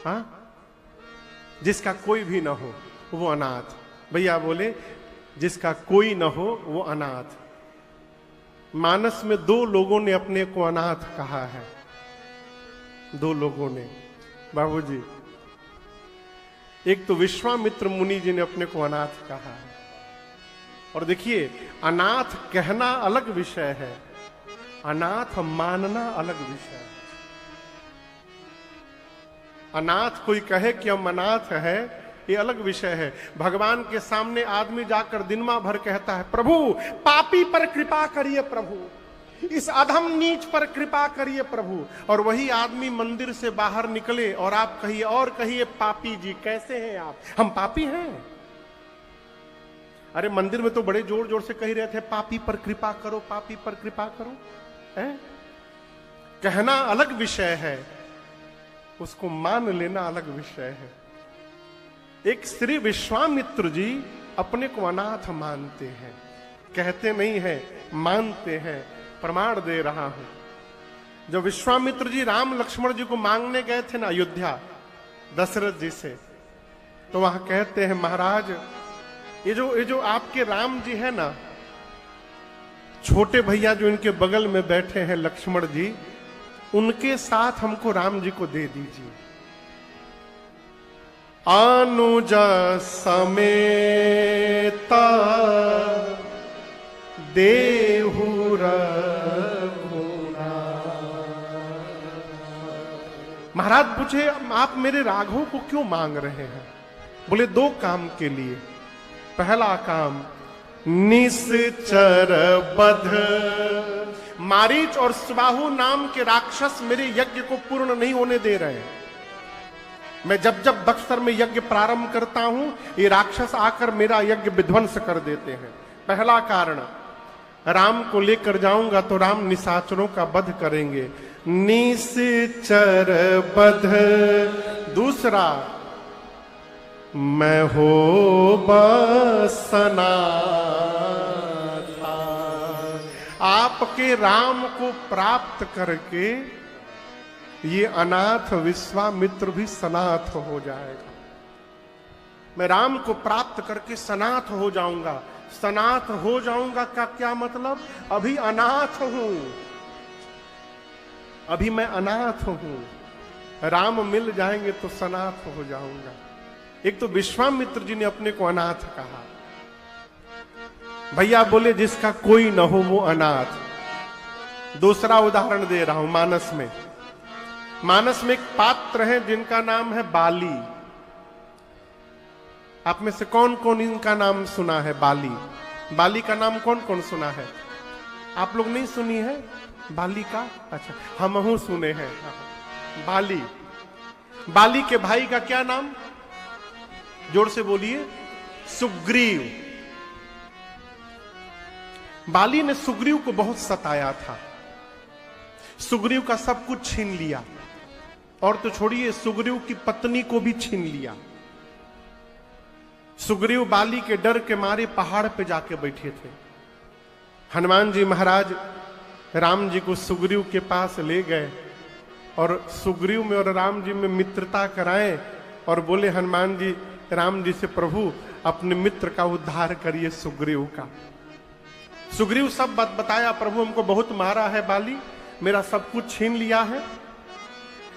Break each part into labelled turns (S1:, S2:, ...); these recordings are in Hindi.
S1: हाँ, जिसका कोई भी ना हो वो अनाथ। भैया बोले जिसका कोई ना हो वो अनाथ। मानस में दो लोगों ने अपने को अनाथ कहा है, दो लोगों ने बाबूजी। एक तो विश्वामित्र मुनि जी ने अपने को अनाथ कहा है। और देखिए, अनाथ कहना अलग विषय है, अनाथ मानना अलग विषय है। अनाथ कोई कहे कि हम अनाथ है, ये अलग विषय है। भगवान के सामने आदमी जाकर दिनमा भर कहता है, प्रभु पापी पर कृपा करिए प्रभु, इस अधम नीच पर कृपा करिए प्रभु। और वही आदमी मंदिर से बाहर निकले और आप कहिए, और कहिए पापी जी कैसे हैं आप, हम पापी हैं। अरे मंदिर में तो बड़े जोर जोर से कह रहे थे, पापी पर कृपा करो, पापी पर कृपा करो। है? कहना अलग विषय है, उसको मान लेना अलग विषय है। एक श्री विश्वामित्र जी अपने को अनाथ मानते हैं, कहते नहीं है, मानते हैं। प्रमाण दे रहा हूं। जब विश्वामित्र जी राम लक्ष्मण जी को मांगने गए थे ना अयोध्या दशरथ जी से, तो वहां कहते हैं, महाराज ये जो आपके राम जी है ना, छोटे भैया जो इनके बगल में बैठे हैं लक्ष्मण जी, उनके साथ हमको राम जी को दे दीजिए। अनुज समेता देहु महाराज पूछे, आप मेरे राघव को क्यों मांग रहे हैं? बोले दो काम के लिए। पहला काम, निश्चर बध, मारीच और सुबाहु नाम के राक्षस मेरे यज्ञ को पूर्ण नहीं होने दे रहे हैं। मैं जब जब बक्सर में यज्ञ प्रारंभ करता हूं, ये राक्षस आकर मेरा यज्ञ विध्वंस कर देते हैं। पहला कारण, राम को लेकर जाऊंगा तो राम निशाचरों का वध करेंगे, निश्चर बध। दूसरा, मैं हो बसना था, आपके राम को प्राप्त करके ये अनाथ विश्वामित्र भी सनाथ हो जाएगा। मैं राम को प्राप्त करके सनाथ हो जाऊंगा। सनाथ हो जाऊंगा का क्या मतलब? अभी अनाथ हूं, अभी मैं अनाथ हूं। राम मिल जाएंगे तो सनाथ हो जाऊंगा। एक तो विश्वामित्र जी ने अपने को अनाथ कहा। भैया बोले जिसका कोई न हो वो अनाथ। दूसरा उदाहरण दे रहा हूं मानस में। मानस में एक पात्र है जिनका नाम है बाली। आप में से कौन कौन इनका नाम सुना है? बाली। बाली का नाम कौन कौन सुना है? आप लोग नहीं सुनी है बाली का? अच्छा, हम सुने हैं। बाली। बाली के भाई का क्या नाम? जोर से बोलिए। सुग्रीव। बाली ने सुग्रीव को बहुत सताया था। सुग्रीव का सब कुछ छीन लिया, और तो छोड़िए सुग्रीव की पत्नी को भी छीन लिया। सुग्रीव बाली के डर के मारे पहाड़ पे जाके बैठे थे। हनुमान जी महाराज राम जी को सुग्रीव के पास ले गए और सुग्रीव में और राम जी में मित्रता कराएं और बोले, हनुमान जी राम जी से, प्रभु अपने मित्र का उद्धार करिए सुग्रीव का। सुग्रीव सब बात बताया, प्रभु हमको बहुत मारा है बाली, मेरा सब कुछ छीन लिया है।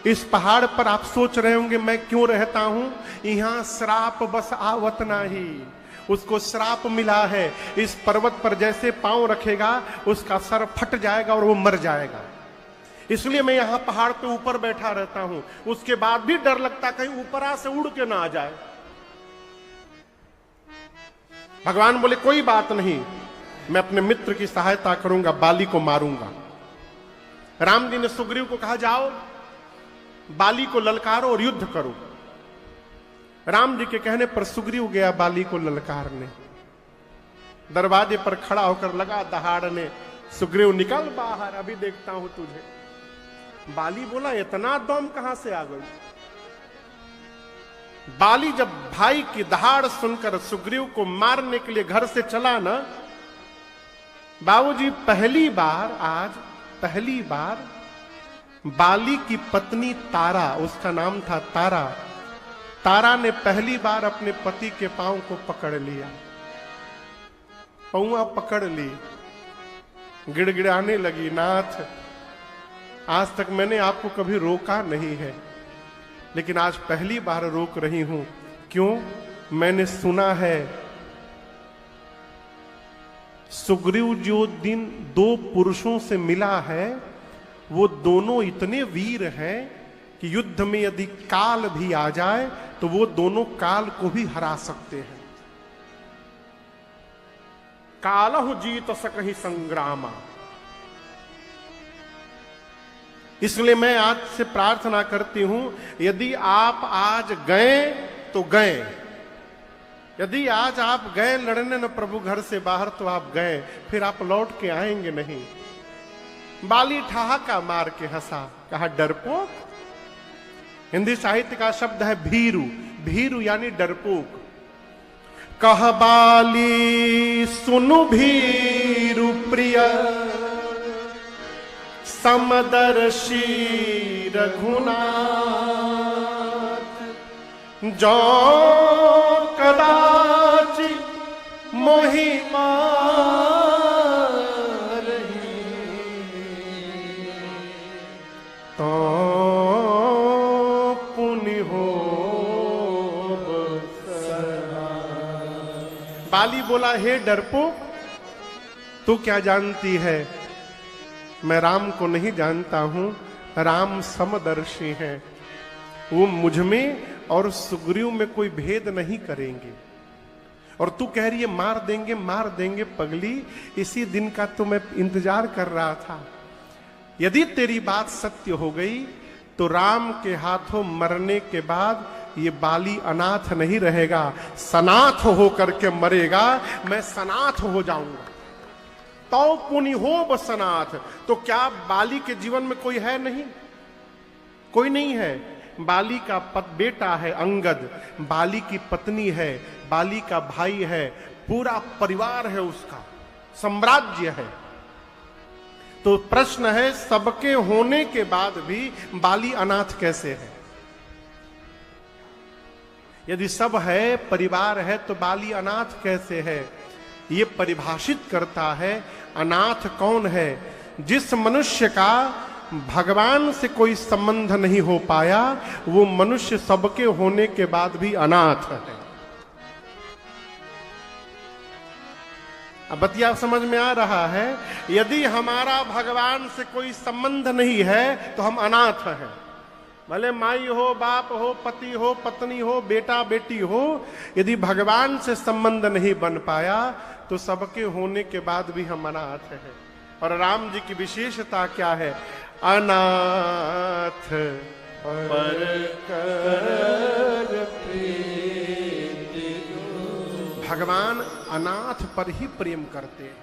S1: इस पहाड़ पर आप सोच रहे होंगे मैं क्यों रहता हूं, यहां श्राप बस आवत नाही। उसको श्राप मिला है, इस पर्वत पर जैसे पांव रखेगा उसका सर फट जाएगा और वो मर जाएगा। इसलिए मैं यहां पहाड़ पे ऊपर बैठा रहता हूं। उसके बाद भी डर लगता कहीं ऊपरा से उड़ के ना आ जाए। भगवान बोले कोई बात नहीं, मैं अपने मित्र की सहायता करूंगा, बाली को मारूंगा। राम जी ने सुग्रीव को कहा, जाओ बाली को ललकारो और युद्ध करो। राम जी के कहने पर सुग्रीव गया बाली को ललकारने। दरवाजे पर खड़ा होकर लगा दहाड़ने, सुग्रीव निकल बाहर, अभी देखता हूं तुझे। बाली बोला, इतना दम कहां से आ गई? बाली जब भाई की दहाड़ सुनकर सुग्रीव को मारने के लिए घर से चला ना, बाबूजी पहली बार बाली की पत्नी तारा, उसका नाम था तारा, तारा ने पहली बार अपने पति के पांव को पकड़ लिया, पौआ पकड़ ली, गिड़गिड़ाने लगी, नाथ आज तक मैंने आपको कभी रोका नहीं है, लेकिन आज पहली बार रोक रही हूं। क्यों? मैंने सुना है सुग्रीव जो दिन दो पुरुषों से मिला है वो दोनों इतने वीर हैं कि युद्ध में यदि काल भी आ जाए तो वो दोनों काल को भी हरा सकते हैं। कालहु जीत सकहि संग्रामा। इसलिए मैं आज से प्रार्थना करती हूं, यदि आप आज गए तो गए, यदि आज आप गए लड़ने न प्रभु घर से बाहर तो आप गए, फिर आप लौट के आएंगे नहीं। बाली ठहाका मार के हंसा, कहा डरपोक। हिंदी साहित्य का शब्द है भीरू, भीरू यानी डरपोक। कह बाली सुनु भीरु प्रिय समदर्शी रघुनाथ, जो कदाचि मोहि मारहि, तो पुनि होब सहा। बाली बोला, हे डरपोक, तू क्या जानती है? मैं राम को नहीं जानता हूं, राम समदर्शी हैं, वो मुझ में और सुग्रीव में कोई भेद नहीं करेंगे। और तू कह रही है मार देंगे मार देंगे, पगली इसी दिन का तो मैं इंतजार कर रहा था। यदि तेरी बात सत्य हो गई तो राम के हाथों मरने के बाद ये बाली अनाथ नहीं रहेगा, सनाथ होकर के मरेगा, मैं सनाथ हो जाऊंगा। तो पुनि हो बसनाथ। तो क्या बाली के जीवन में कोई है? नहीं, कोई नहीं है। बाली का बेटा है अंगद, बाली की पत्नी है, बाली का भाई है, पूरा परिवार है, उसका साम्राज्य है। तो प्रश्न है, सबके होने के बाद भी बाली अनाथ कैसे है? यदि सब है, परिवार है, तो बाली अनाथ कैसे है? ये परिभाषित करता है अनाथ कौन है। जिस मनुष्य का भगवान से कोई संबंध नहीं हो पाया, वो मनुष्य सबके होने के बाद भी अनाथ है। अब बतिया समझ में आ रहा है? यदि हमारा भगवान से कोई संबंध नहीं है तो हम अनाथ हैं। भले माई हो, बाप हो, पति हो, पत्नी हो, बेटा बेटी हो, यदि भगवान से संबंध नहीं बन पाया तो सबके होने के बाद भी हम अनाथ हैं। और राम जी की विशेषता क्या है? अनाथ पर कर प्रीति। भगवान अनाथ पर ही प्रेम करते हैं,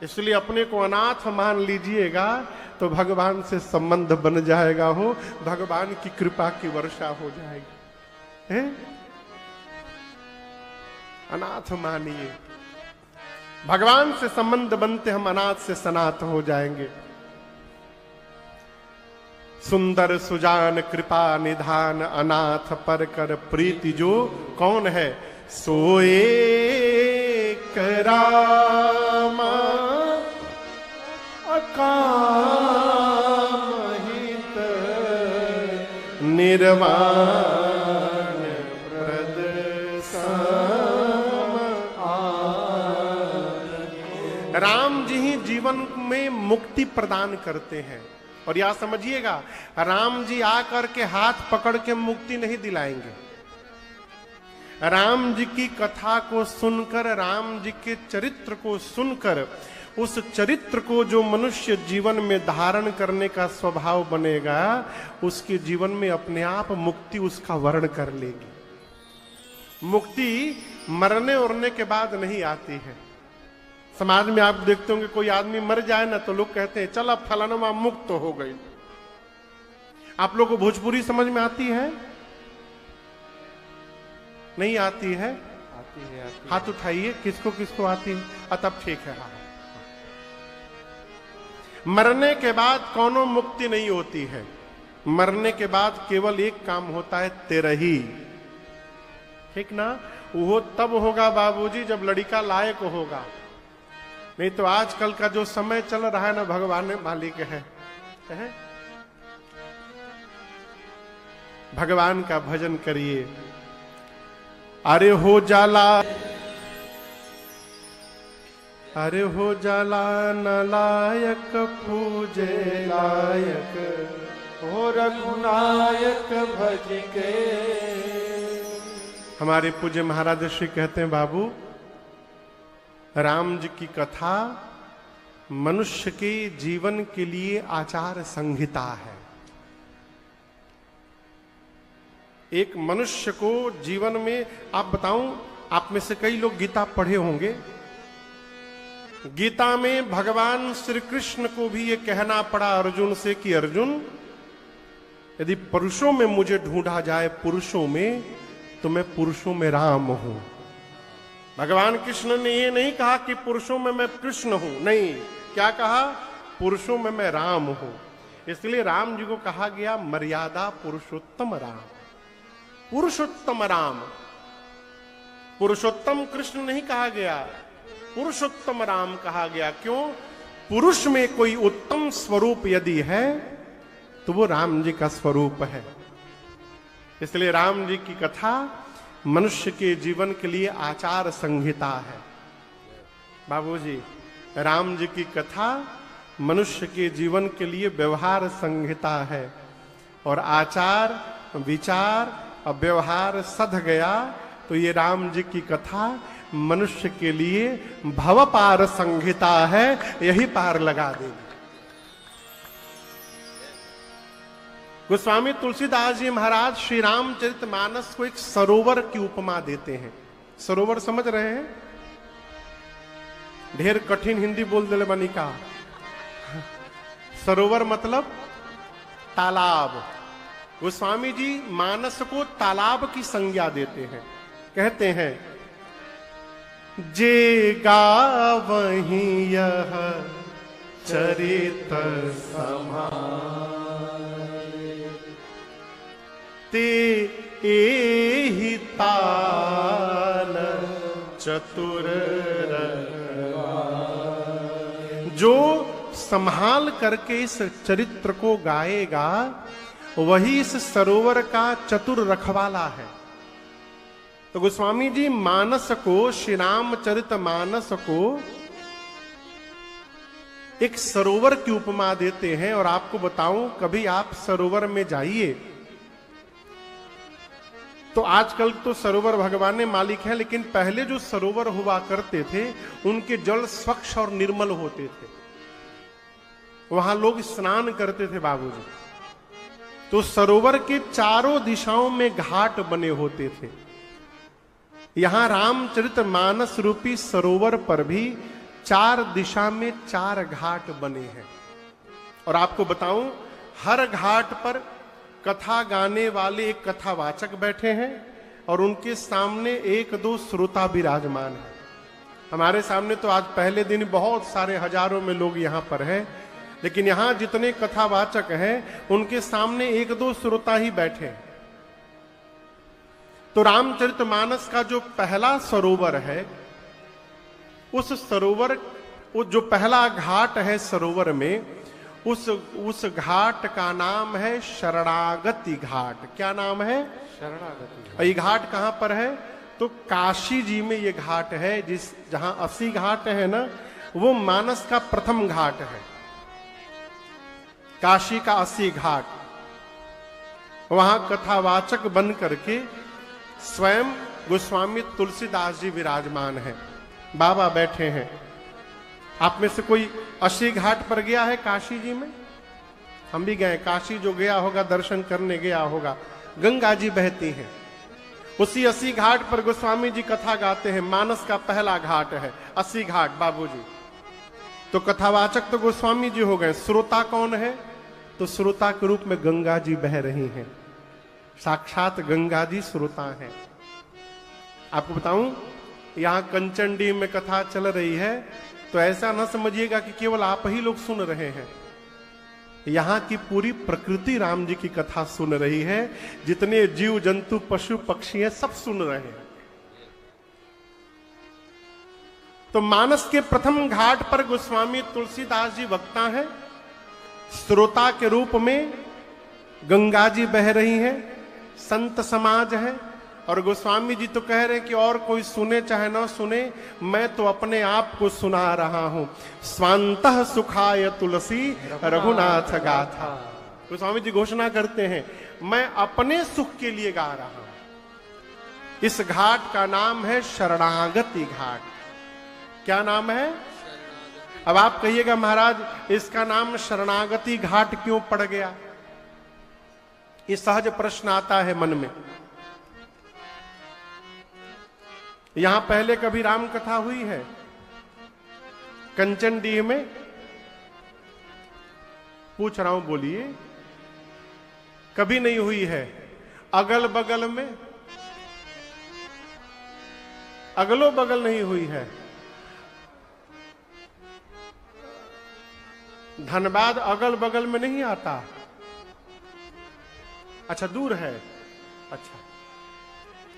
S1: इसलिए अपने को अनाथ मान लीजिएगा तो भगवान से संबंध बन जाएगा, हो भगवान की कृपा की वर्षा हो जाएगी। है? अनाथ मानिए, भगवान से संबंध बनते हम अनाथ से सनाथ हो जाएंगे। सुंदर सुजान कृपा निधान, अनाथ पर कर प्रीति जो कौन है? सोए करामा अकामहित निर्वाण प्रद सम आन। राम जी ही जीवन में मुक्ति प्रदान करते हैं। और यह समझिएगा, राम जी आकर के हाथ पकड़ के मुक्ति नहीं दिलाएंगे। राम जी की कथा को सुनकर, राम जी के चरित्र को सुनकर, उस चरित्र को जो मनुष्य जीवन में धारण करने का स्वभाव बनेगा, उसके जीवन में अपने आप मुक्ति उसका वर्ण कर लेगी। मुक्ति मरने उड़ने के बाद नहीं आती है। समाज में आप देखते होंगे कोई आदमी मर जाए ना तो लोग कहते हैं चल अब फलाना मुक्त हो गई। आप लोगों को भोजपुरी समझ में आती है? नहीं आती है? आती है। हाथ उठाइए, किसको किसको आती है? तब ठीक है। हाँ, मरने के बाद कोनो मुक्ति नहीं होती है। मरने के बाद केवल एक काम होता है, तेरा ही। ठीक ना? वो तब होगा बाबूजी जब लड़का लायक होगा, नहीं तो आजकल का जो समय चल रहा है ना, भगवान मालिक है। भगवान का भजन करिए। अरे हो जाला, अरे हो जाला न लायक पूजे लायक,
S2: हो रघुनायक भज के।
S1: हमारे पूज्य महाराज श्री कहते हैं, बाबू राम जी की कथा मनुष्य के जीवन के लिए आचार संहिता है। एक मनुष्य को जीवन में, आप बताऊं, आप में से कई लोग गीता पढ़े होंगे। गीता में भगवान श्री कृष्ण को भी ये कहना पड़ा अर्जुन से कि अर्जुन, यदि पुरुषों में मुझे ढूंढा जाए, पुरुषों में, तो मैं पुरुषों में राम हूं। भगवान कृष्ण ने ये नहीं कहा कि पुरुषों में मैं कृष्ण हूं, नहीं, क्या कहा? पुरुषों में मैं राम हूं। इसलिए राम जी को कहा गया मर्यादा पुरुषोत्तम राम। पुरुषोत्तम राम, पुरुषोत्तम कृष्ण नहीं कहा गया, पुरुषोत्तम राम कहा गया। क्यों? पुरुष में कोई उत्तम स्वरूप यदि है तो वो राम जी का स्वरूप है। इसलिए राम जी की कथा मनुष्य के जीवन के लिए आचार संहिता है। बाबूजी, राम जी की कथा मनुष्य के जीवन के लिए व्यवहार संहिता है। और आचार, विचार और व्यवहार सध गया तो ये राम जी की कथा मनुष्य के लिए भव पार संहिता है, यही पार लगा देगी। गोस्वामी तुलसीदास जी महाराज श्री रामचरितमानस को एक सरोवर की उपमा देते हैं। सरोवर समझ रहे हैं? ढेर कठिन हिंदी बोल दिले बनी का। सरोवर मतलब तालाब। गोस्वामी जी मानस को तालाब की संज्ञा देते हैं। कहते हैं, जे गावहि यह चरित समारे, ते एहि ताल चतुर रखवारे। जो संभाल करके इस चरित्र को गाएगा वही इस सरोवर का चतुर रखवाला है। तो गोस्वामी जी मानस को, श्री रामचरित मानस को एक सरोवर की उपमा देते हैं। और आपको बताऊं, कभी आप सरोवर में जाइए तो आजकल तो सरोवर भगवान ने मालिक है, लेकिन पहले जो सरोवर हुआ करते थे उनके जल स्वच्छ और निर्मल होते थे। वहां लोग स्नान करते थे बाबूजी। तो सरोवर के चारों दिशाओं में घाट बने होते थे। यहां रामचरितमानस रूपी सरोवर पर भी चार दिशा में चार घाट बने हैं। और आपको बताऊं, हर घाट पर कथा गाने वाले एक कथावाचक बैठे हैं और उनके सामने एक दो श्रोता विराजमान हैं। हमारे सामने तो आज पहले दिन बहुत सारे हजारों में लोग यहां पर हैं, लेकिन यहां जितने कथावाचक हैं उनके सामने एक दो श्रोता ही बैठे हैं। तो रामचरितमानस का जो पहला सरोवर है, उस सरोवर, वो जो पहला घाट है सरोवर में, उस घाट का नाम है शरणागति घाट। क्या नाम है? शरणागति। ये घाट कहां पर है? तो काशी जी में ये घाट है। जहां 80 घाट है ना, वो मानस का प्रथम घाट है। काशी का 80 घाट। वहां कथावाचक बन करके स्वयं गोस्वामी तुलसीदास जी विराजमान हैं। बाबा बैठे हैं। आप में से कोई 80 घाट पर गया है काशी जी में? हम भी गए। काशी जो गया होगा दर्शन करने गया होगा। गंगा जी बहती हैं। उसी 80 घाट पर गोस्वामी जी कथा गाते हैं। मानस का पहला घाट है 80 घाट बाबूजी। तो कथावाचक तो गोस्वामी जी हो गए। श्रोता कौन है? तो श्रोता के रूप में गंगा जी बह रही हैं। साक्षात गंगा जी श्रोता हैं। आपको बताऊं, यहां कंचनडी में कथा चल रही है तो ऐसा न समझिएगा कि केवल आप ही लोग सुन रहे हैं। यहां की पूरी प्रकृति राम जी की कथा सुन रही है। जितने जीव जंतु पशु पक्षी हैं सब सुन रहे हैं। तो मानस के प्रथम घाट पर गोस्वामी तुलसीदास जी वक्ता हैं। श्रोता के रूप में गंगा जी बह रही हैं, संत समाज है, और गोस्वामी जी तो कह रहे हैं कि और कोई सुने चाहे ना सुने, मैं तो अपने आप को सुना रहा हूं। स्वांतः सुखाय तुलसी रघुनाथ गाथा। गोस्वामी जी घोषणा करते हैं, मैं अपने सुख के लिए गा रहा हूं। इस घाट का नाम है शरणागति घाट। क्या नाम है? अब आप कहिएगा महाराज इसका नाम शरणागति घाट क्यों पड़ गया? ये सहज प्रश्न आता है मन में। यहां पहले कभी राम कथा हुई है? कंचनडीह में? पूछ रहा हूं, बोलिए। कभी नहीं हुई है। अगल बगल में? अगलो बगल नहीं हुई है। धनबाद अगल बगल में नहीं आता? अच्छा, दूर है। अच्छा,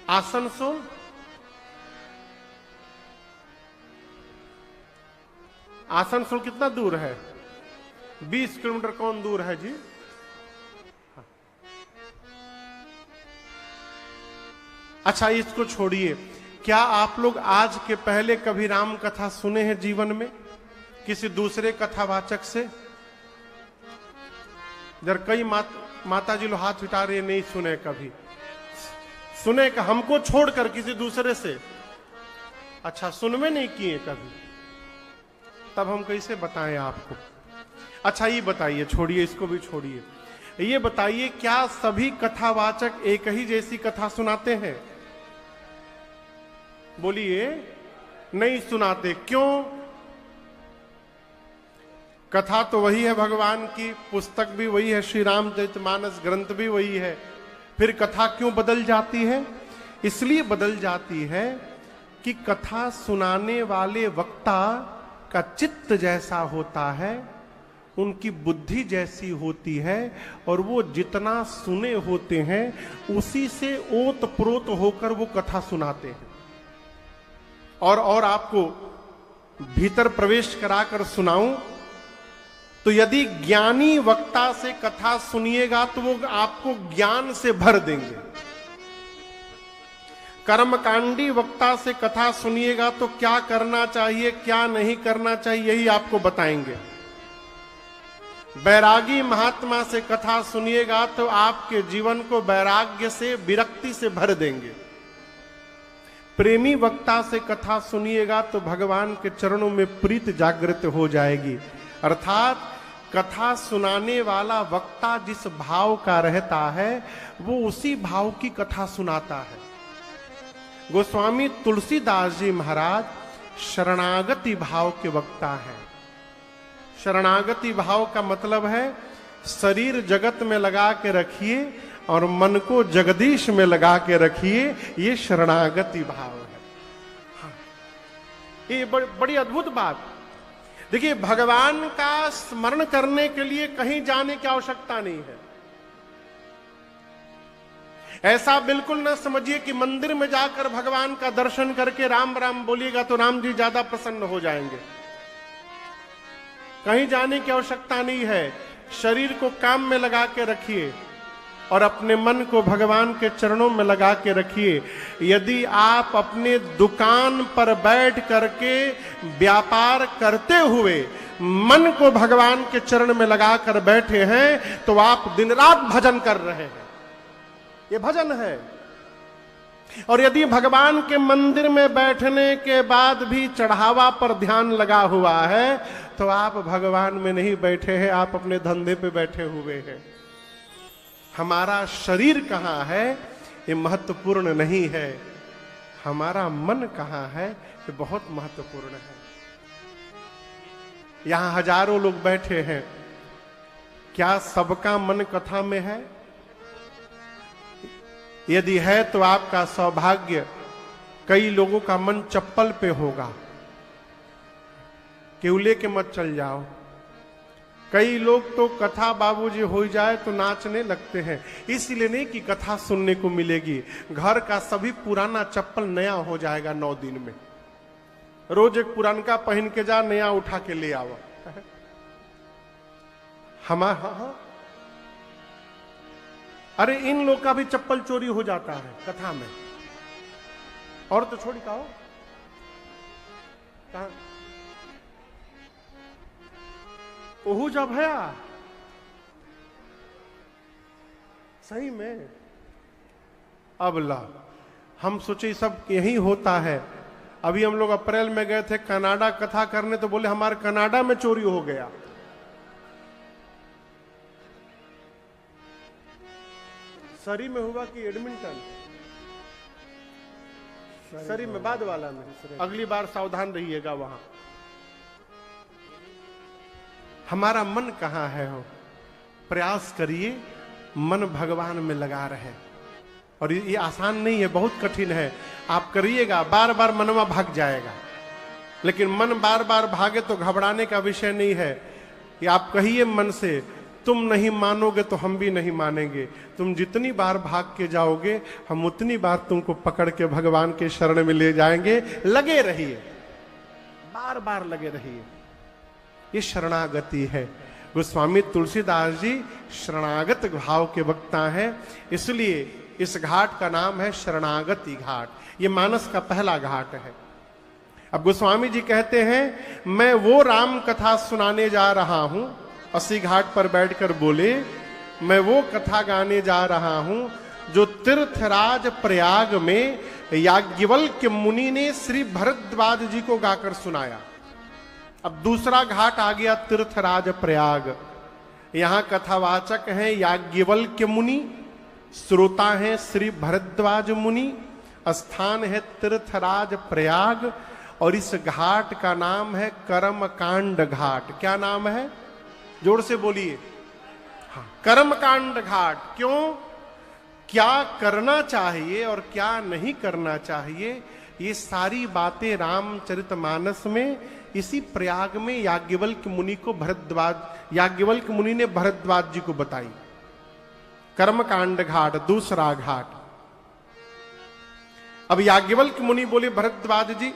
S1: आसनसोल? आसनसोल कितना दूर है? 20 किलोमीटर। कौन दूर है जी? हाँ। अच्छा, इसको छोड़िए। क्या आप लोग आज के पहले कभी राम कथा सुने हैं जीवन में किसी दूसरे कथावाचक से? जर कई माता जी लोग हाथ उठा रहे, नहीं सुने कभी। सुने का हमको छोड़कर किसी दूसरे से? अच्छा, सुनवे नहीं किए कभी? तब हम कैसे बताएं आपको? अच्छा, ये बताइए, छोड़िए, इसको भी छोड़िए। ये बताइए, क्या सभी कथावाचक एक ही जैसी कथा सुनाते हैं? बोलिए। नहीं सुनाते। क्यों? कथा तो वही है भगवान की, पुस्तक भी वही है, श्री रामचरितमानस ग्रंथ भी वही है। फिर कथा क्यों बदल जाती है? इसलिए बदल जाती है कि कथा सुनाने वाले वक्ता का चित्त जैसा होता है, उनकी बुद्धि जैसी होती है, और वो जितना सुने होते हैं उसी से ओत प्रोत होकर वो कथा सुनाते हैं। और आपको भीतर प्रवेश कराकर सुनाऊं तो यदि ज्ञानी वक्ता से कथा सुनिएगा तो वो आपको ज्ञान से भर देंगे। कर्मकांडी वक्ता से कथा सुनिएगा तो क्या करना चाहिए, क्या नहीं करना चाहिए, यही आपको बताएंगे। बैरागी महात्मा से कथा सुनिएगा तो आपके जीवन को वैराग्य से, विरक्ति से भर देंगे। प्रेमी वक्ता से कथा सुनिएगा तो भगवान के चरणों में प्रीत जागृत हो जाएगी। अर्थात कथा सुनाने वाला वक्ता जिस भाव का रहता है वो उसी भाव की कथा सुनाता है। गोस्वामी तुलसीदास जी महाराज शरणागति भाव के वक्ता हैं। शरणागति भाव का मतलब है शरीर जगत में लगा के रखिए और मन को जगदीश में लगा के रखिए, ये शरणागति भाव है। हाँ। ये बड़ी अद्भुत बात। देखिए, भगवान का स्मरण करने के लिए कहीं जाने की आवश्यकता नहीं है। ऐसा बिल्कुल ना समझिए कि मंदिर में जाकर भगवान का दर्शन करके राम राम बोलिएगा तो राम जी ज्यादा प्रसन्न हो जाएंगे। कहीं जाने की आवश्यकता नहीं है। शरीर को काम में लगा के रखिए और अपने मन को भगवान के चरणों में लगा के रखिए। यदि आप अपने दुकान पर बैठ करके व्यापार करते हुए मन को भगवान के चरण में लगाकर बैठे हैं तो आप दिन रात भजन कर रहे हैं। ये भजन है। और यदि भगवान के मंदिर में बैठने के बाद भी चढ़ावा पर ध्यान लगा हुआ है तो आप भगवान में नहीं बैठे हैं, आप अपने धंधे पे बैठे हुए हैं। हमारा शरीर कहाँ है ये महत्वपूर्ण नहीं है, हमारा मन कहाँ है ये बहुत महत्वपूर्ण है। यहां हजारों लोग बैठे हैं, क्या सबका मन कथा में है? यदि है तो आपका सौभाग्य। कई लोगों का मन चप्पल पे होगा। केवल लेके मत चल जाओ। कई लोग तो कथा बाबूजी हो जाए तो नाचने लगते हैं, इसलिए नहीं कि कथा सुनने को मिलेगी, घर का सभी पुराना चप्पल नया हो जाएगा 9 दिन में। रोज एक पुरानका पहन के जा, नया उठा के ले आओ। हाँ, अरे इन लोग का भी चप्पल चोरी हो जाता है कथा में, और तो छोड़ी कहो कहा ओहू जा भया सही में। अब ला हम सोचे सब यही होता है। अभी हम लोग अप्रैल में गए थे कनाडा कथा करने, तो बोले हमारे कनाडा में चोरी हो गया। सरी में हुआ कि एडमिंटन? सरी में, बाद वाला में। अगली बार सावधान रहिएगा वहां। हमारा मन कहां है हो, प्रयास करिए मन भगवान में लगा रहे। और ये आसान नहीं है, बहुत कठिन है। आप करिएगा, बार बार मनवा भाग जाएगा, लेकिन मन बार बार भागे तो घबराने का विषय नहीं है। ये आप कहिए मन से, तुम नहीं मानोगे तो हम भी नहीं मानेंगे। तुम जितनी बार भाग के जाओगे, हम उतनी बार तुमको पकड़ के भगवान के शरण में ले जाएंगे। लगे रहिए, बार बार लगे रहिए। ये शरणागति है। गोस्वामी तुलसीदास जी शरणागत भाव के वक्ता हैं, इसलिए इस घाट का नाम है शरणागति घाट। ये मानस का पहला घाट है। अब गोस्वामी जी कहते हैं, मैं वो राम कथा सुनाने जा रहा हूं। 80 घाट पर बैठकर बोले, मैं वो कथा गाने जा रहा हूं जो तीर्थराज प्रयाग में याज्ञवल्क्य मुनि ने श्री भरद्वाज जी को गाकर सुनाया। अब दूसरा घाट आ गया तीर्थराज प्रयाग। यहां कथावाचक हैं याज्ञवल्क्य मुनि, श्रोता हैं श्री भरद्वाज मुनि, स्थान है तीर्थराज प्रयाग, और इस घाट का नाम है कर्मकांड घाट। क्या नाम है? जोर से बोलिए। हाँ, कर्मकांड घाट। क्यों? क्या करना चाहिए और क्या नहीं करना चाहिए, ये सारी बातें रामचरितमानस में इसी प्रयाग में याज्ञवल्क्य मुनि को याज्ञवल्क्य मुनि ने भरद्वाज जी को बताई। कर्मकांड घाट, दूसरा घाट। अब याज्ञवल्क्य मुनि बोले, भरद्वाज जी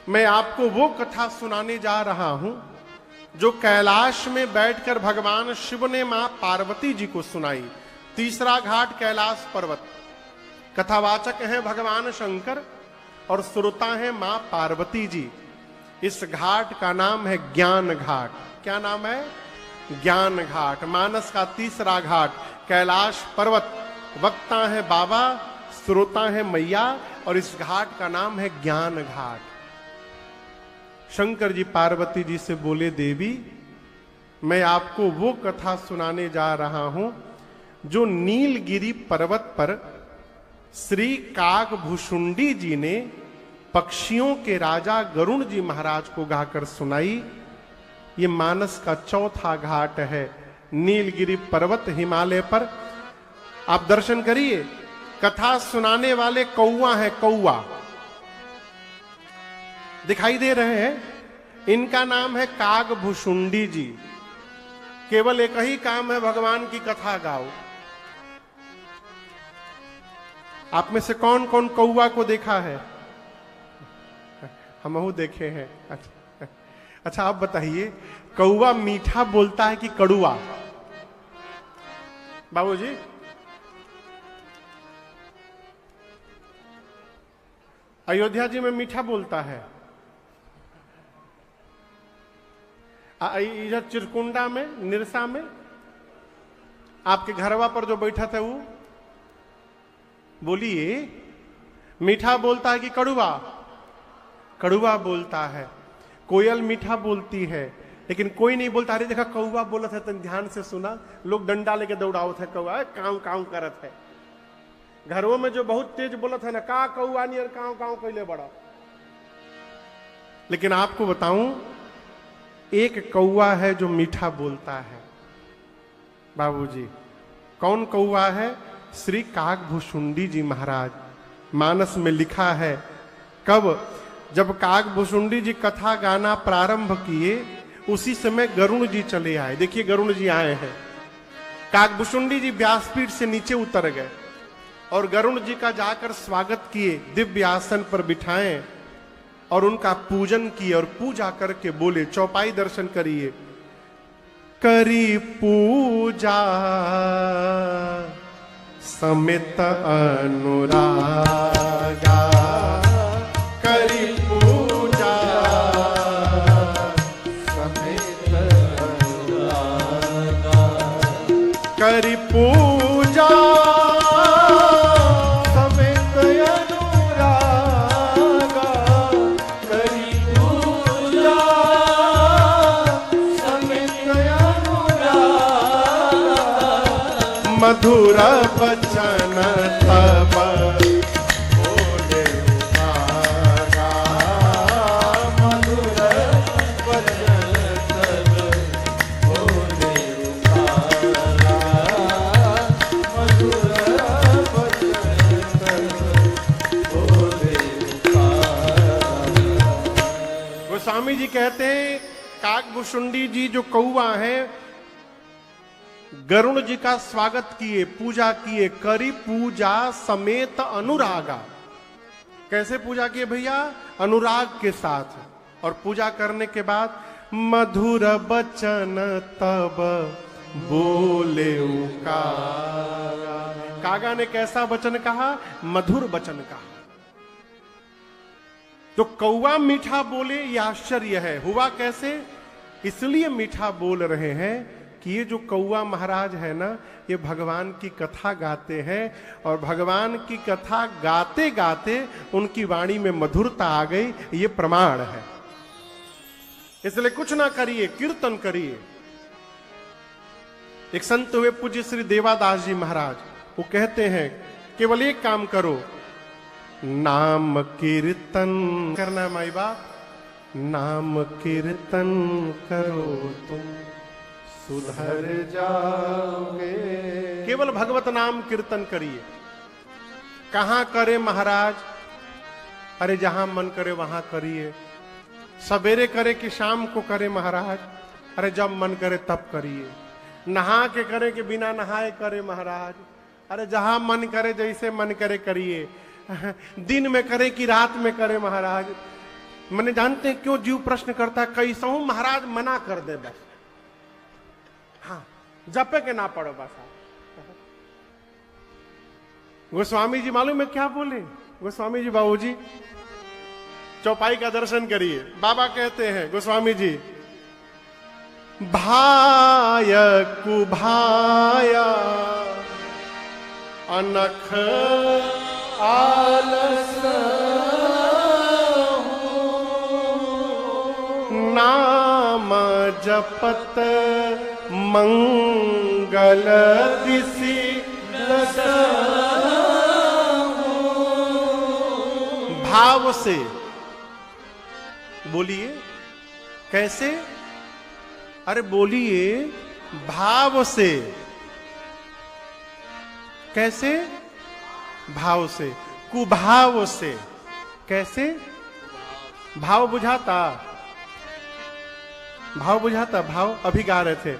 S1: मैं आपको वो कथा सुनाने जा रहा हूं जो कैलाश में बैठकर भगवान शिव ने मां पार्वती जी को सुनाई। तीसरा घाट कैलाश पर्वत। कथावाचक हैं भगवान शंकर और श्रोता हैं मां पार्वती जी। इस घाट का नाम है ज्ञान घाट। क्या नाम है? ज्ञान घाट। मानस का तीसरा घाट कैलाश पर्वत। वक्ता है बाबा, श्रोता है मैया, और इस घाट का नाम है ज्ञान घाट। शंकर जी पार्वती जी से बोले, देवी मैं आपको वो कथा सुनाने जा रहा हूं जो नीलगिरी पर्वत पर श्री काकभूषुंडी जी ने पक्षियों के राजा गरुण जी महाराज को गाकर सुनाई। ये मानस का चौथा घाट है, नीलगिरी पर्वत हिमालय पर। आप दर्शन करिए, कथा सुनाने वाले कौआ है, कौआ दिखाई दे रहे हैं। इनका नाम है काकभूषुंडी जी। केवल एक ही काम है, भगवान की कथा गाओ। आप में से कौन कौन कौआ को देखा है? हमहू देखे हैं। अच्छा आप बताइए, कौआ मीठा बोलता है कि कड़ुआ? बाबूजी अयोध्या जी में मीठा बोलता है, इधर चिरकुंडा में, निरसा में, आपके घरवा पर जो बैठा था वो, बोलिए मीठा बोलता है कि कड़ुआ? कड़ुआ बोलता है। कोयल मीठा बोलती है, लेकिन कोई नहीं बोलता। अरे देखा कौआ बोलत है, तो ध्यान से सुना, लोग डंडा लेके दौड़ावत है, कौआ काव काव करत है। घरों में जो बहुत तेज बोलत है ना, का कौआ नहीं और काव काव कैले बड़ा। लेकिन आपको बताऊं, एक कौआ है जो मीठा बोलता है बाबूजी। कौन कौआ है? श्री काकभूषुंडी जी महाराज। मानस में लिखा है, कब? जब काकभुसुंडी जी कथा गाना प्रारंभ किए उसी समय गरुण जी चले आए। देखिए गरुण जी आए हैं। काकभुसुंडी जी व्यासपीठ से नीचे उतर गए और गरुण जी का जाकर स्वागत किए, दिव्य आसन पर बिठाएं और उनका पूजन किए और पूजा करके बोले, चौपाई दर्शन करिए। करी पूजा समित अनुरागा, करी पूजा
S2: समेत अनुरागा,
S1: करी पूजा
S2: समेत अनुरागा, करी पूजा समेत अनुरागा,
S1: मधुर बचन तब बोले उभागा,
S2: मधुर वचन तब बोले उभागा, मधुर वचन तब बोले उभागा।
S1: गोस्वामी जी कहते हैं काकभुसुंडी जी जो कौआ है गरुण जी का स्वागत किए, पूजा किए। करी पूजा समेत अनुरागा, कैसे पूजा किए भैया? अनुराग के साथ। और पूजा करने के बाद मधुर बचन तब बोले कागा। कागा ने कैसा वचन कहा? मधुर वचन कहा। तो कौवा मीठा बोले ये आश्चर्य है। हुआ कैसे? इसलिए मीठा बोल रहे हैं कि ये जो कौवा महाराज है ना, ये भगवान की कथा गाते हैं और भगवान की कथा गाते गाते उनकी वाणी में मधुरता आ गई, ये प्रमाण है। इसलिए कुछ ना करिए, कीर्तन करिए। एक संत हुए पूज्य श्री देवादास जी महाराज, वो कहते हैं केवल एक काम करो, नाम कीर्तन करना। माई बाप, नाम कीर्तन करो तुम सुधर जाओगे। केवल भगवत नाम कीर्तन करिए। कहां करे महाराज? अरे जहां मन करे वहां करिए। सवेरे करे कि शाम को करे महाराज? अरे जब मन करे तब करिए। नहा के करे कि बिना नहाए करे महाराज? अरे जहां मन करे, जैसे मन करे करिए। दिन में करे कि रात में करे महाराज? मैंने जानते हैं क्यों जीव प्रश्न करता है, कैसा हूं महाराज मना कर दे बस। हाँ, जपे के ना पड़ो बस। गोस्वामी जी मालूम है क्या बोले? गोस्वामी जी बाबूजी चौपाई का दर्शन करिए। बाबा कहते हैं गोस्वामी जी, भाय कुभाया अनख
S2: आलस
S1: नाम जपत मंगल दिसी
S2: दस
S1: भाव से बोलिए। कैसे? अरे बोलिए भाव से। कैसे? भाव से। कुभाव से। कैसे? भाव बुझाता? भाव बुझाता? भाव अभी गा रहे थे,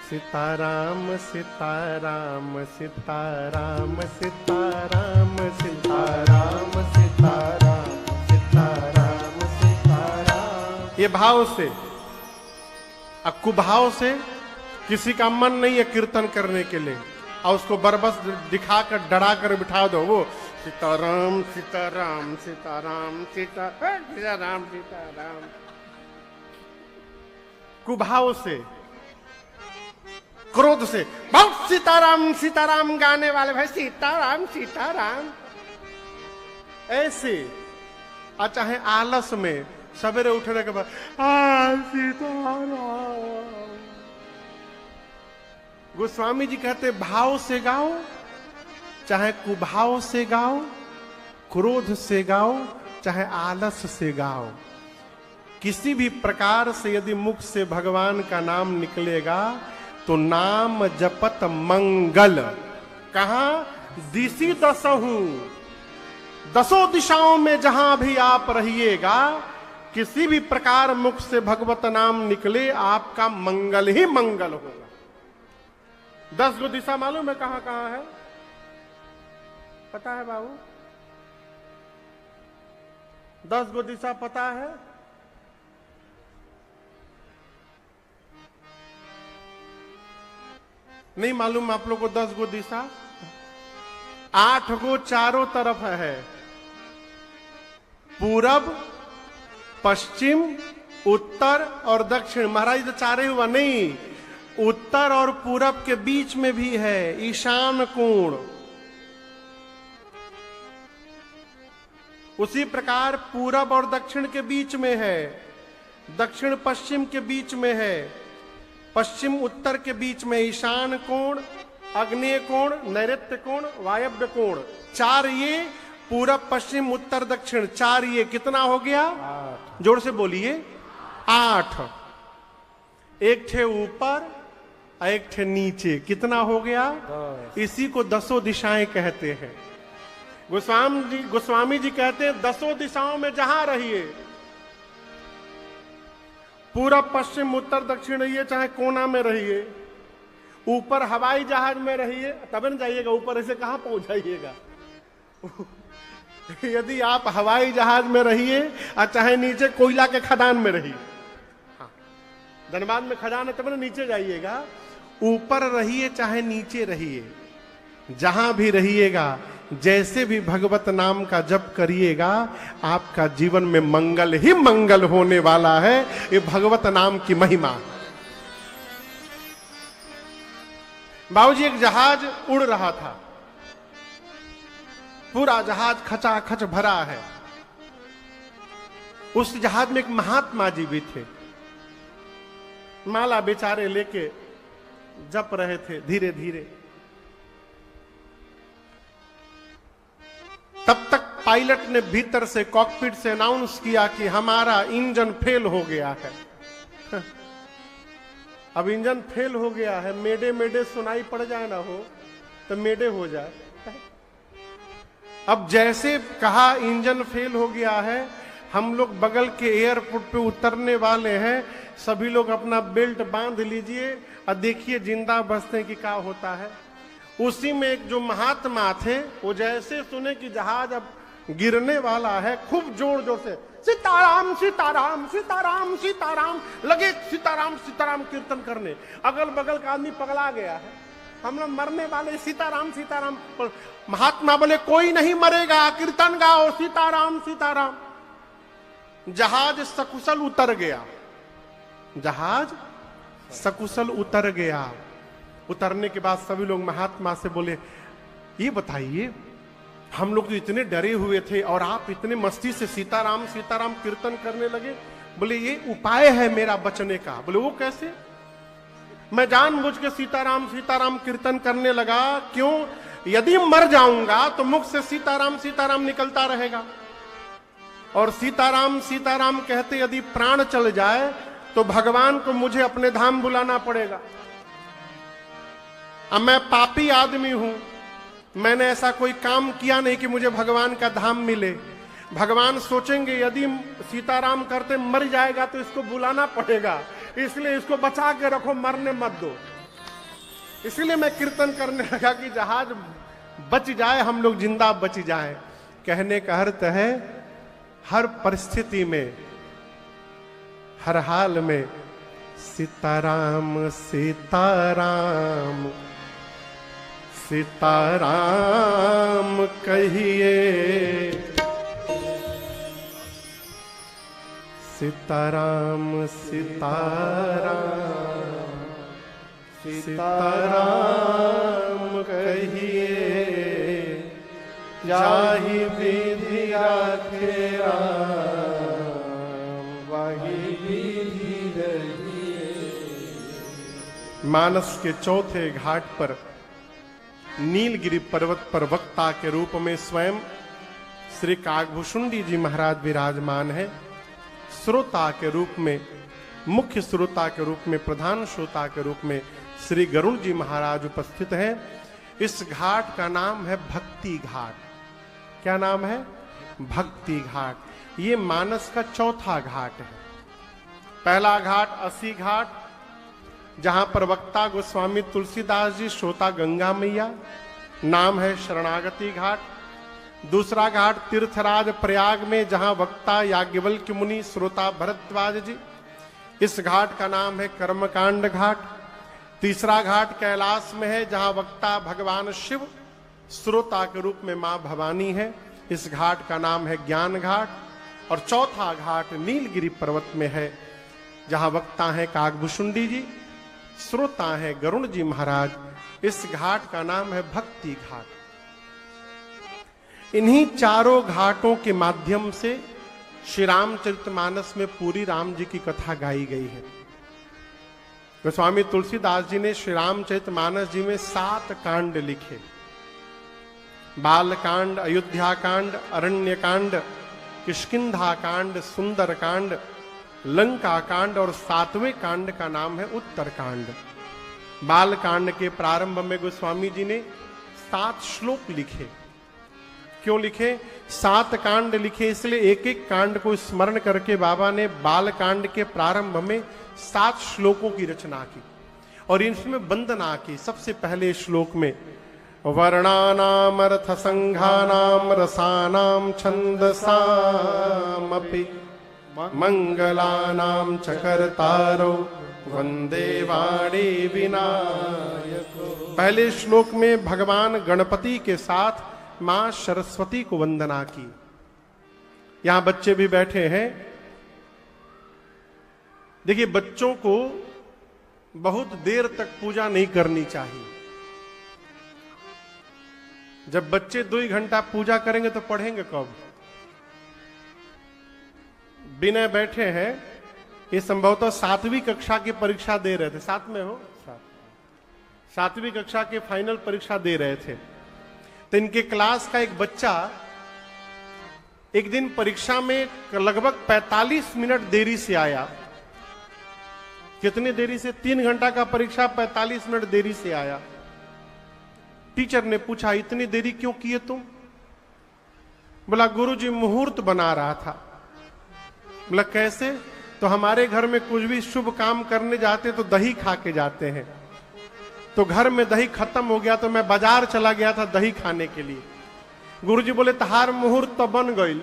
S1: सीताराम सीताराम सीताराम सीताराम सीताराम सीताराम सीताराम सीताराम। ये भाव से। अब कुभाव से किसी का मन नहीं है कीर्तन करने के लिए, और उसको बरबस दिखाकर डरा कर बिठा दो, वो सीताराम सीताराम सीताराम सीताराम सीताराम। कुभाव से, क्रोध से, बहुत सीताराम सीताराम गाने वाले भाई, सीताराम सीताराम ऐसे। और चाहे आलस में सवेरे उठने के बाद सीताराम। गोस्वामी जी कहते भाव से गाओ, चाहे कुभाव से गाओ, क्रोध से गाओ, चाहे आलस से गाओ, किसी भी प्रकार से यदि मुख से भगवान का नाम निकलेगा तो नाम जपत मंगल। कहां? दिसी दसहू। दसों दिशाओं में जहां भी आप रहिएगा, किसी भी प्रकार मुख से भगवत नाम निकले, आपका मंगल ही मंगल होगा। 10 गो दिशा मालूम है कहां कहां है? पता है बाबू? 10 गो दिशा पता है? नहीं मालूम आप लोग को 10 गो दिशा? 8 गो चारों तरफ है, पूरब, पश्चिम, उत्तर और दक्षिण। महाराज तो चारे हुआ नहीं, उत्तर और पूरब के बीच में भी है ईशान कोण। उसी प्रकार पूरब और दक्षिण के बीच में है, दक्षिण पश्चिम के बीच में है, पश्चिम उत्तर के बीच में ईशान कोण, अग्नेय कोण, नैऋत्य कोण, वायव्य कोण। 4 ये, पूरब पश्चिम उत्तर दक्षिण, 4 ये। कितना हो गया?
S2: 8।
S1: जोर से बोलिए। 8। एक थे ऊपर, एक थे नीचे। कितना हो गया?
S2: 10।
S1: इसी को 10 दिशाएं कहते हैं। गोस्वामी जी कहते हैं 10 दिशाओं में जहां रहिए, पूरब पश्चिम उत्तर दक्षिण रहिए, चाहे कोना में रहिए, ऊपर हवाई जहाज में रहिए, तब न जाइएगा ऊपर, ऐसे कहां पहुंच जाइएगा। यदि आप हवाई जहाज में रहिए और चाहे नीचे कोयला के खदान में रहिए, हाँ, धनबाद में खदान है तब न नीचे जाइएगा। ऊपर रहिए चाहे नीचे रहिए, जहां भी रहिएगा, जैसे भी भगवत नाम का जप करिएगा, आपका जीवन में मंगल ही मंगल होने वाला है। ये भगवत नाम की महिमा। बाबूजी, एक जहाज उड़ रहा था, पूरा जहाज खचाखच भरा है। उस जहाज में एक महात्मा जी भी थे, माला बेचारे लेके जप रहे थे धीरे धीरे। तब तक पायलट ने भीतर से कॉकपिट से अनाउंस किया कि हमारा इंजन फेल हो गया है। अब इंजन फेल हो गया है, मेडे मेडे सुनाई पड़ जाए ना हो तो मेडे हो जाए। अब जैसे कहा इंजन फेल हो गया है, हम लोग बगल के एयरपोर्ट पे उतरने वाले हैं, सभी लोग अपना बेल्ट बांध लीजिए और देखिए जिंदा बचने की क्या होता है। उसी में एक जो महात्मा थे, वो जैसे सुने कि जहाज अब गिरने वाला है, खूब जोर जोर से सीताराम सीताराम सीताराम सीताराम लगे, सीताराम सीताराम कीर्तन करने। अगल बगल का आदमी पगला गया है, हम लोग मरने वाले, सीताराम सीताराम। महात्मा बोले कोई नहीं मरेगा, कीर्तन गाओ, सीताराम सीताराम। जहाज सकुशल उतर गया, जहाज सकुशल उतर गया। उतरने के बाद सभी लोग महात्मा से बोले, ये बताइए, हम लोग तो इतने डरे हुए थे और आप इतने मस्ती से सीताराम सीताराम कीर्तन करने लगे। बोले ये उपाय है मेरा बचने का। बोले वो कैसे? मैं जानबूझ के सीताराम सीताराम कीर्तन करने लगा। क्यों? यदि मर जाऊंगा तो मुख से सीताराम सीताराम निकलता रहेगा, और सीताराम सीताराम कहते यदि प्राण चल जाए तो भगवान को मुझे अपने धाम बुलाना पड़ेगा। अब मैं पापी आदमी हूं, मैंने ऐसा कोई काम किया नहीं कि मुझे भगवान का धाम मिले। भगवान सोचेंगे यदि सीताराम करते मर जाएगा तो इसको बुलाना पड़ेगा, इसलिए इसको बचा के रखो, मरने मत दो। इसलिए मैं कीर्तन करने लगा कि जहाज बच जाए, हम लोग जिंदा बच जाए। कहने का अर्थ है हर परिस्थिति में, हर हाल में सीताराम सीताराम सीताराम कहिए, सीताराम सीताराम सीताराम कहिए, जाहि विधि राखे राम, वही विधि रहिए। मानस के चौथे घाट पर नीलगिरी पर्वत पर वक्ता के रूप में स्वयं श्री काकभूषुंडी जी महाराज विराजमान है। श्रोता के रूप में, मुख्य श्रोता के रूप में, प्रधान श्रोता के रूप में श्री गरुड़ जी महाराज उपस्थित हैं। इस घाट का नाम है भक्ति घाट। क्या नाम है? भक्ति घाट। ये मानस का चौथा घाट है। पहला घाट 80 घाट, जहां पर वक्ता गोस्वामी तुलसीदास जी, श्रोता गंगा मैया, नाम है शरणागति घाट। दूसरा घाट तीर्थराज प्रयाग में, जहां वक्ता याज्ञवल्क्य मुनि, श्रोता भरद्वाज जी, इस घाट का नाम है कर्मकांड घाट। तीसरा घाट कैलाश में है, जहां वक्ता भगवान शिव, श्रोता के रूप में मां भवानी है, इस घाट का नाम है ज्ञान घाट। और चौथा घाट नीलगिरी पर्वत में है, जहां वक्ता है काकभुशुंडी जी, श्रोता है गरुण जी महाराज, इस घाट का नाम है भक्ति घाट। इन्हीं चारों घाटों के माध्यम से श्री रामचरितमानस में पूरी राम जी की कथा गाई गई है। गोस्वामी तुलसीदास जी ने श्री रामचरितमानस जी में 7 कांड लिखे। बाल कांड, अयोध्या कांड, अरण्य कांड, किष्किंधा कांड, सुंदर कांड, लंका कांड और 7वें कांड का नाम है उत्तर कांड। बाल कांड के प्रारंभ में गोस्वामी जी ने 7 श्लोक लिखे। क्यों लिखे? 7 कांड लिखे इसलिए एक एक कांड को स्मरण करके बाबा ने बाल कांड के प्रारंभ में 7 श्लोकों की रचना की और इसमें वंदना की। सबसे पहले श्लोक में वर्णानाम अर्थ संघानाम रसानाम छंदसामपि मंगलानाम च कर्तारो वंदे वाणी विनायको। पहले श्लोक में भगवान गणपति के साथ मां सरस्वती को वंदना की। यहां बच्चे भी बैठे हैं। देखिए, बच्चों को बहुत देर तक पूजा नहीं करनी चाहिए। जब बच्चे 2 घंटा पूजा करेंगे तो पढ़ेंगे कब? बिना बैठे हैं। ये संभवतः 7वीं कक्षा की परीक्षा दे रहे थे। 7 में हो? 7वीं कक्षा की फाइनल परीक्षा दे रहे थे। तो इनके क्लास का एक बच्चा एक दिन परीक्षा में लगभग 45 मिनट देरी से आया। कितनी देरी से? 3 घंटा का परीक्षा, 45 मिनट देरी से आया। टीचर ने पूछा, इतनी देरी क्यों किए तुम? बोला, गुरुजी मुहूर्त बना रहा था। बोला, कैसे? तो हमारे घर में कुछ भी शुभ काम करने जाते तो दही खा के जाते हैं। तो घर में दही खत्म हो गया तो मैं बाजार चला गया था दही खाने के लिए। गुरुजी बोले, तहार मुहूर्त तो बन गई।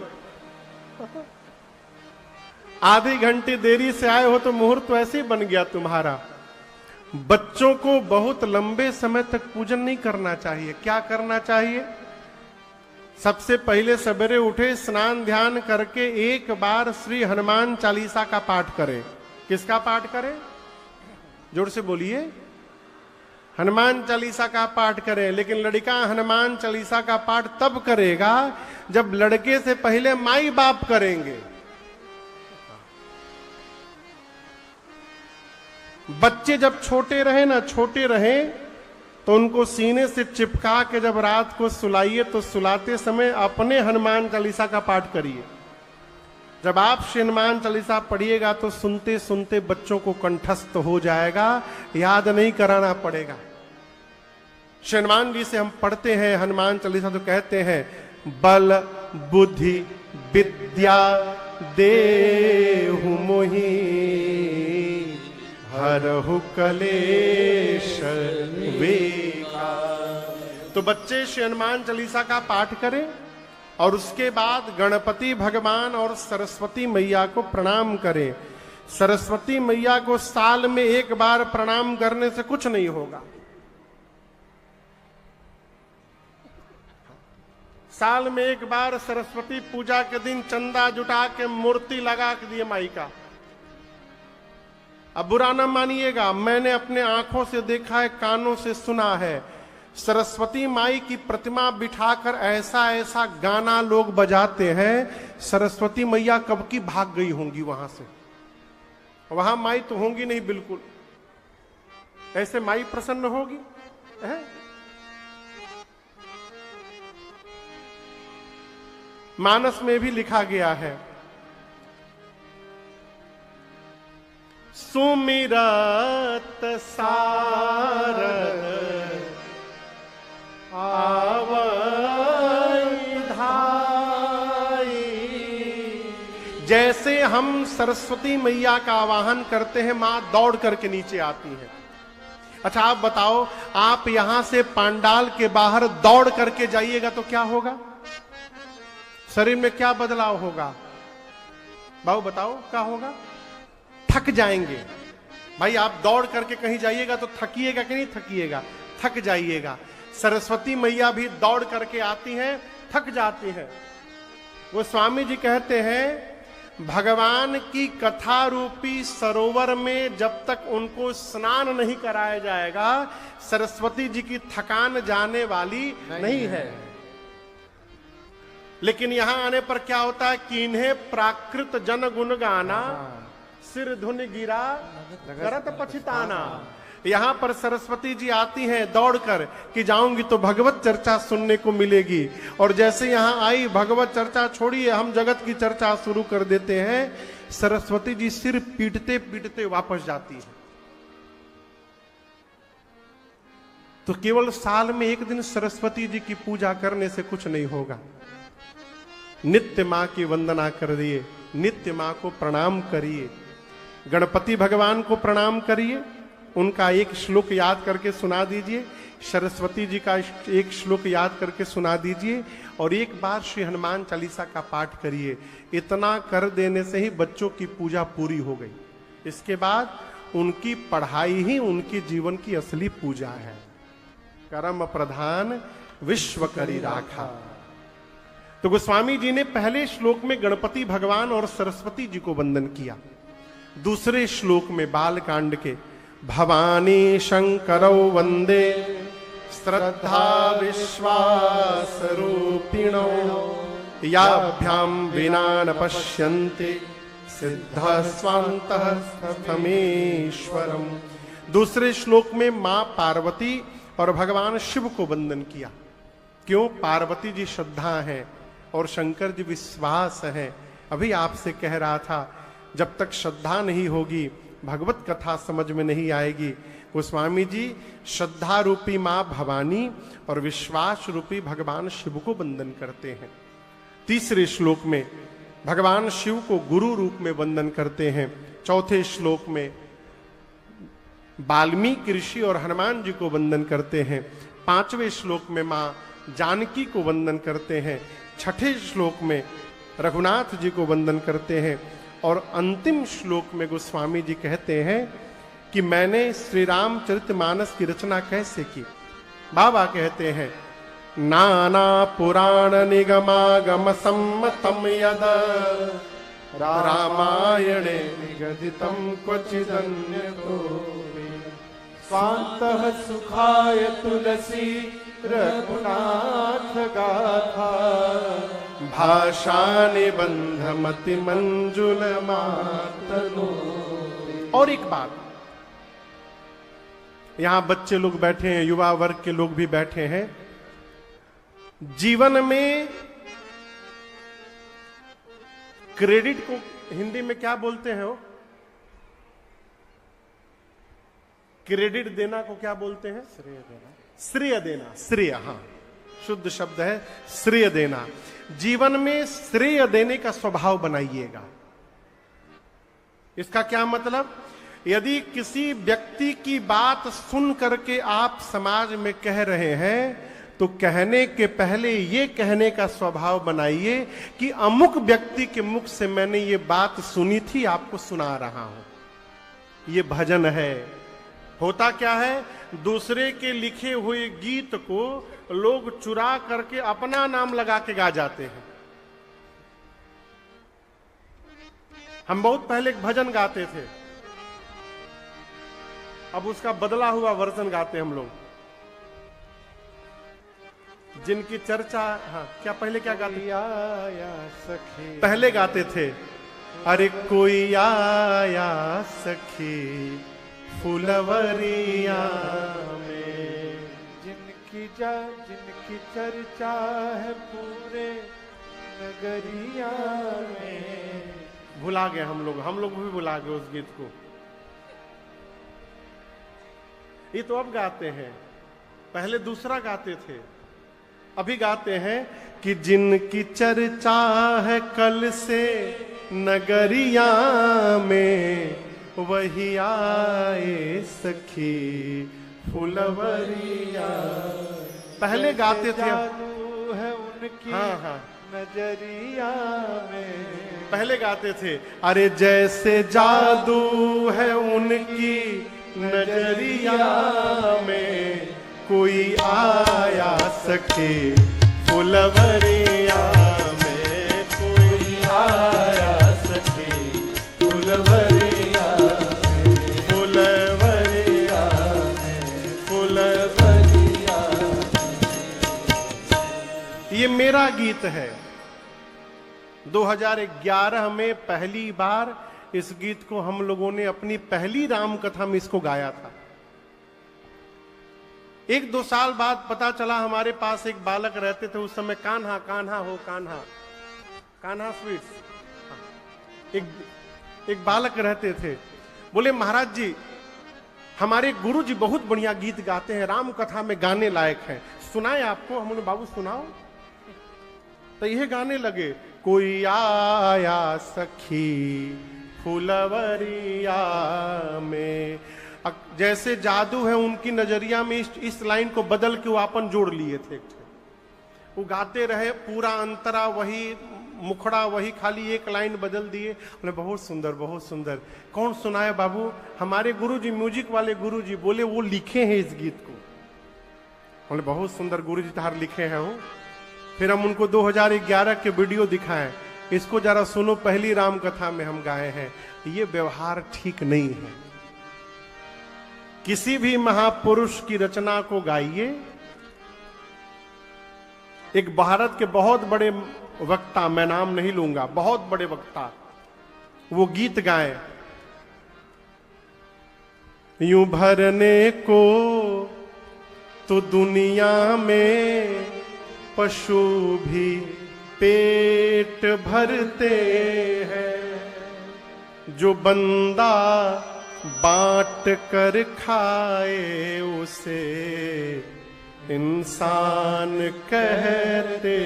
S1: आधी घंटे देरी से आए हो तो मुहूर्त तो ऐसे ही बन गया तुम्हारा। बच्चों को बहुत लंबे समय तक पूजन नहीं करना चाहिए। क्या करना चाहिए? सबसे पहले सवेरे उठे, स्नान ध्यान करके एक बार श्री हनुमान चालीसा का पाठ करें। किसका पाठ करें? जोर से बोलिए। हनुमान चालीसा का पाठ करें। लेकिन लड़का हनुमान चालीसा का पाठ तब करेगा जब लड़के से पहले माई बाप करेंगे। बच्चे जब छोटे रहे तो उनको सीने से चिपका के जब रात को सुलाइए तो सुलाते समय अपने हनुमान चालीसा का पाठ करिए। जब आप हनुमान चालीसा पढ़िएगा तो सुनते सुनते बच्चों को कंठस्थ हो जाएगा, याद नहीं कराना पड़ेगा। हनुमान जी से हम पढ़ते हैं हनुमान चालीसा तो कहते हैं, बल बुद्धि विद्या देहु मोहि हरहु कलेश विकार। तो बच्चे श्री हनुमान चालीसा का पाठ करें और उसके बाद गणपति भगवान और सरस्वती मैया को प्रणाम करें। सरस्वती मैया को साल में एक बार प्रणाम करने से कुछ नहीं होगा। साल में एक बार सरस्वती पूजा के दिन चंदा जुटा के मूर्ति लगा के दिए माई का। अब बुरा ना मानिएगा, मैंने अपने आंखों से देखा है, कानों से सुना है। सरस्वती माई की प्रतिमा बिठाकर ऐसा ऐसा गाना लोग बजाते हैं, सरस्वती मैया कब की भाग गई होंगी वहां से। वहां माई तो होंगी नहीं बिल्कुल। ऐसे माई प्रसन्न होगी है? मानस में भी लिखा गया है, सुमिरत सारद आवई धाम जैसे हम सरस्वती मैया का आवाहन करते हैं, मां दौड़ करके नीचे आती है। अच्छा आप बताओ, आप यहां से पांडाल के बाहर दौड़ करके जाइएगा तो क्या होगा? शरीर में क्या बदलाव होगा? बाबू बताओ क्या होगा? थक जाएंगे। भाई आप दौड़ करके कहीं जाइएगा तो थकिएगा कि नहीं थकिएगा? थक जाइएगा। सरस्वती मैया भी दौड़ करके आती हैं, थक जाती हैं। वो स्वामी जी कहते हैं, भगवान की कथा रूपी सरोवर में जब तक उनको स्नान नहीं कराया जाएगा, सरस्वती जी की थकान जाने वाली नहीं है। लेकिन यहां आने पर क्या होता है कि इन्हें प्राकृत जन गुण गाना, सिर धुन गिरा करत पछताना। यहां पर सरस्वती जी आती हैं दौड़कर कि जाऊंगी तो भगवत चर्चा सुनने को मिलेगी। और जैसे यहां आई, भगवत चर्चा छोड़िए, हम जगत की चर्चा शुरू कर देते हैं। सरस्वती जी सिर पीटते पीटते वापस जाती है। तो केवल साल में एक दिन सरस्वती जी की पूजा करने से कुछ नहीं होगा। नित्य मां की वंदना करिए, नित्य मां को प्रणाम करिए, गणपति भगवान को प्रणाम करिए, उनका एक श्लोक याद करके सुना दीजिए, सरस्वती जी का एक श्लोक याद करके सुना दीजिए, और एक बार श्री हनुमान चालीसा का पाठ करिए। इतना कर देने से ही बच्चों की पूजा पूरी हो गई। इसके बाद उनकी पढ़ाई ही उनके जीवन की असली पूजा है। कर्म प्रधान विश्व करी राखा। तो गोस्वामी जी ने पहले श्लोक में गणपति भगवान और सरस्वती जी को वंदन किया। दूसरे श्लोक में बालकांड के भवानी शंकरौ वंदे श्रद्धा विश्वास रूपिणो याभ्याम विना न पश्यन्ते सिद्ध स्वान्तः स्थमेश्वरम। दूसरे श्लोक में मां पार्वती और भगवान शिव को वंदन किया। क्यों? पार्वती जी श्रद्धा है और शंकर जी विश्वास है। अभी आपसे कह रहा था, जब तक श्रद्धा नहीं होगी भगवत कथा समझ में नहीं आएगी। गोस्वामी जी श्रद्धा रूपी मां भवानी और विश्वास रूपी भगवान शिव को वंदन करते हैं। तीसरे श्लोक में भगवान शिव को गुरु रूप में वंदन करते हैं। चौथे श्लोक में वाल्मीकि ऋषि और हनुमान जी को वंदन करते हैं। पांचवें श्लोक में मां जानकी को वंदन करते हैं। छठे श्लोक में रघुनाथ जी को वंदन करते हैं। और अंतिम श्लोक में गोस्वामी जी कहते हैं कि मैंने श्री रामचरितमानस की रचना कैसे की। बाबा कहते हैं, नाना पुराण निगमागम सम्मतम यद रामायणे निगदितम क्वचिदन्यतो
S2: स्वान्तः सुखाय तुलसी रघुनाथ गाथा
S1: भाषा निबंध मति मंजुल मातनो। और एक बात, यहां बच्चे लोग बैठे हैं, युवा वर्ग के लोग भी बैठे हैं। जीवन में क्रेडिट को हिंदी में क्या बोलते हैं? वो क्रेडिट देना को क्या बोलते हैं?
S2: श्रेय देना।
S1: श्रेय देना। श्रेय, हाँ शुद्ध शब्द है श्रेय देना। जीवन में श्रेय देने का स्वभाव बनाइएगा। इसका क्या मतलब? यदि किसी व्यक्ति की बात सुन करके आप समाज में कह रहे हैं तो कहने के पहले ये कहने का स्वभाव बनाइए कि अमुक व्यक्ति के मुख से मैंने ये बात सुनी थी, आपको सुना रहा हूं। ये भजन है। होता क्या है, दूसरे के लिखे हुए गीत को लोग चुरा करके अपना नाम लगा के गा जाते हैं। हम बहुत पहले एक भजन गाते थे, अब उसका बदला हुआ वर्जन गाते हम लोग। जिनकी चर्चा, हाँ क्या पहले क्या गाते?
S2: आया सखी,
S1: पहले गाते थे, अरे कोई आया सखी फुलवरिया में,
S2: जिनकी चर्चा है पूरे नगरिया में।
S1: भुला गए हम लोग भी भुला गए उस गीत को। ये तो अब गाते हैं, पहले दूसरा गाते थे। अभी गाते हैं कि जिनकी चर्चा है कल से नगरिया में, वही आए सखी फुलवरिया। पहले गाते थे,
S2: जादू है उनकी
S1: हाँ हाँ,
S2: नजरिया में।
S1: पहले गाते थे, अरे जैसे जादू है उनकी नजरिया में, कोई आया सके फुलवरिया में, कोई आया सके फुलवरिया में, फुलवरिया में, फुलवरिया। ये मेरा गीत है। 2011 में पहली बार इस गीत को हम लोगों ने अपनी पहली राम कथा में इसको गाया था। 1-2 साल बाद पता चला, हमारे पास एक बालक रहते थे उस समय, कान्हा कान्हा हो कान्हा, कान्हा स्वीट्स। एक बालक रहते थे, बोले महाराज जी हमारे गुरु जी बहुत बढ़िया गीत गाते हैं, राम कथा में गाने लायक है, सुनाए आपको? हम बोले बाबू सुनाओ। तो यह गाने लगे, कोई आया सखी फुलवरिया में। जैसे जादू है उनकी नजरिया में, इस लाइन को बदल के वो अपन जोड़ लिए थे। वो गाते रहे, पूरा अंतरा वही, मुखड़ा वही, खाली एक लाइन बदल दिए। बोले बहुत सुंदर बहुत सुंदर। कौन सुनाए बाबू? हमारे गुरुजी, म्यूजिक वाले गुरुजी। बोले वो लिखे हैं इस गीत को। बोले बहुत सुंदर गुरुजी तार लिखे हैं वो। फिर हम उनको 2011 के वीडियो दिखाएं, इसको जरा सुनो, पहली राम कथा में हम गाए हैं। ये व्यवहार ठीक नहीं है। किसी भी महापुरुष की रचना को गाइए। एक भारत के बहुत बड़े वक्ता, मैं नाम नहीं लूंगा, बहुत बड़े वक्ता, वो गीत गाए, यूं भरने को तो दुनिया में पशु भी पेट भरते हैं, जो बंदा बांट कर खाए उसे इंसान कहते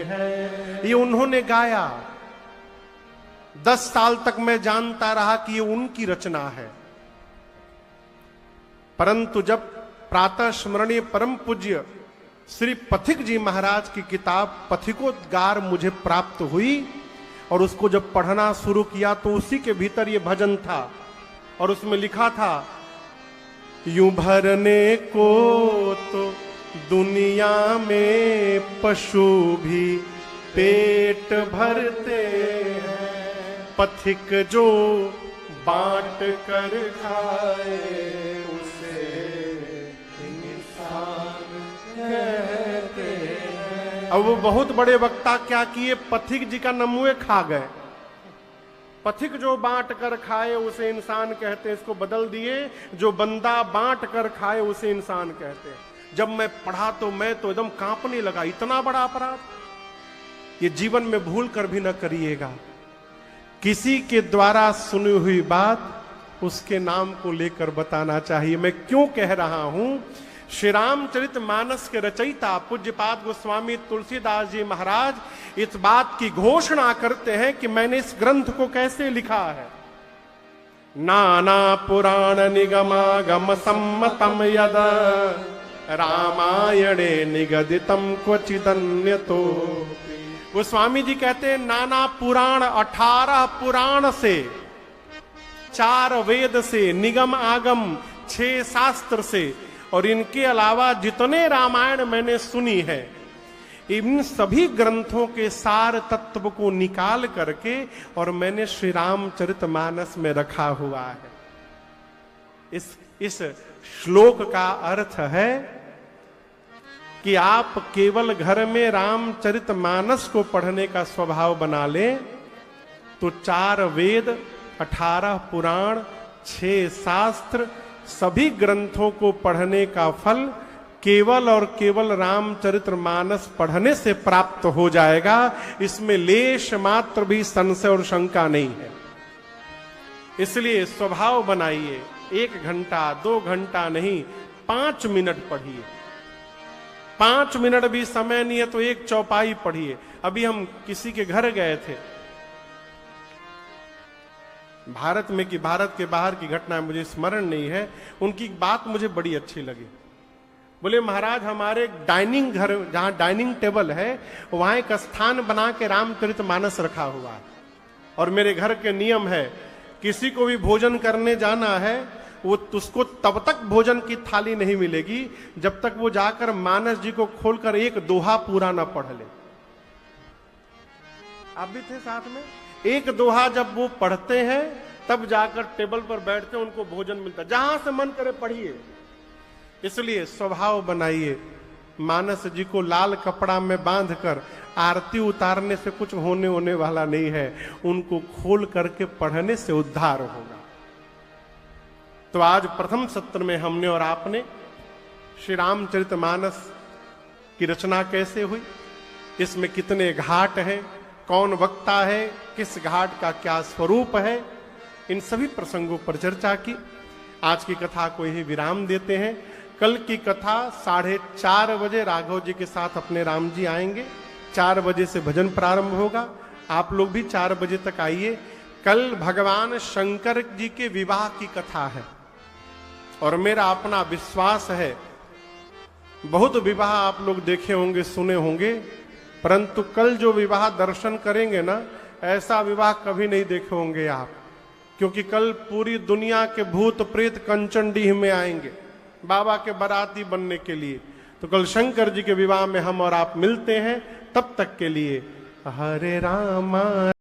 S1: हैं। ये उन्होंने गाया। 10 साल तक मैं जानता रहा कि ये उनकी रचना है, परंतु जब प्रातः स्मरणीय परम पूज्य श्री पथिक जी महाराज की किताब पथिकोद्गार मुझे प्राप्त हुई और उसको जब पढ़ना शुरू किया तो उसी के भीतर ये भजन था और उसमें लिखा था, यूं भरने को तो दुनिया में पशु भी पेट भरते हैं, पथिक जो बांट कर खाए उसे इंसान कहते हैं। अब वो बहुत बड़े वक्ता क्या किए, पथिक जी का नमुए खा गए। पथिक जो बांट कर खाए उसे इंसान कहते हैं, इसको बदल दिए, जो बंदा बांट कर खाए उसे इंसान कहते हैं। जब मैं पढ़ा तो मैं तो एकदम कांपने लगा, इतना बड़ा अपराध। ये जीवन में भूल कर भी न करिएगा। किसी के द्वारा सुनी हुई बात उसके नाम को लेकर बताना चाहिए। मैं क्यों कह रहा हूं, श्री रामचरित मानस के रचयिता पूज्यपाद गोस्वामी तुलसीदास जी महाराज इस बात की घोषणा करते हैं कि मैंने इस ग्रंथ को कैसे लिखा है। नाना पुराण निगमागम सम्मतम यद रामायणे निगदितम क्वचिदन्यतो। गोस्वामी जी कहते हैं नाना पुराण, 18 पुराण से, 4 वेद से, निगम आगम 6 शास्त्र से और इनके अलावा जितने रामायण मैंने सुनी है, इन सभी ग्रंथों के सार तत्व को निकाल करके और मैंने श्री रामचरितमानस में रखा हुआ है। इस श्लोक का अर्थ है कि आप केवल घर में रामचरितमानस को पढ़ने का स्वभाव बना लें तो 4 वेद, 18 पुराण, 6 शास्त्र, सभी ग्रंथों को पढ़ने का फल केवल और केवल रामचरितमानस पढ़ने से प्राप्त हो जाएगा। इसमें लेश मात्र भी संशय और शंका नहीं है। इसलिए स्वभाव बनाइए, 1 घंटा 2 घंटा नहीं, 5 मिनट पढ़िए। 5 मिनट भी समय नहीं है तो 1 चौपाई पढ़िए। अभी हम किसी के घर गए थे भारत में कि भारत के बाहर की घटना मुझे स्मरण नहीं है, उनकी बात मुझे बड़ी अच्छी लगी। बोले महाराज हमारे डाइनिंग घर जहां डाइनिंग टेबल है वहां एक स्थान बना के रामचरितमानस रखा हुआ है, और मेरे घर के नियम है किसी को भी भोजन करने जाना है वो उसको तब तक भोजन की थाली नहीं मिलेगी जब तक वो जाकर मानस जी को खोलकर एक दोहा पूरा ना पढ़ ले। आप भी थे साथ में? एक दोहा जब वो पढ़ते हैं तब जाकर टेबल पर बैठते हैं, उनको भोजन मिलता है। जहां से मन करे पढ़िए। इसलिए स्वभाव बनाइए, मानस जी को लाल कपड़ा में बांधकर आरती उतारने से कुछ होने वाला नहीं है, उनको खोल करके पढ़ने से उद्धार होगा। तो आज प्रथम सत्र में हमने और आपने श्री रामचरितमानस की रचना कैसे हुई, इसमें कितने घाट हैं, कौन वक्ता है, किस घाट का क्या स्वरूप है, इन सभी प्रसंगों पर चर्चा की। आज की कथा को यही विराम देते हैं। कल की कथा 4:30 बजे राघव जी के साथ अपने राम जी आएंगे। 4 बजे से भजन प्रारंभ होगा। आप लोग भी 4 बजे तक आइए। कल भगवान शंकर जी के विवाह की कथा है, और मेरा अपना विश्वास है, बहुत विवाह आप लोग देखे होंगे, सुने होंगे, परंतु कल जो विवाह दर्शन करेंगे ना, ऐसा विवाह कभी नहीं देखे होंगे आप, क्योंकि कल पूरी दुनिया के भूत प्रेत कंचनडीह में आएंगे बाबा के बाराती बनने के लिए। तो कल शंकर जी के विवाह में हम और आप मिलते हैं। तब तक के लिए हरे रामा।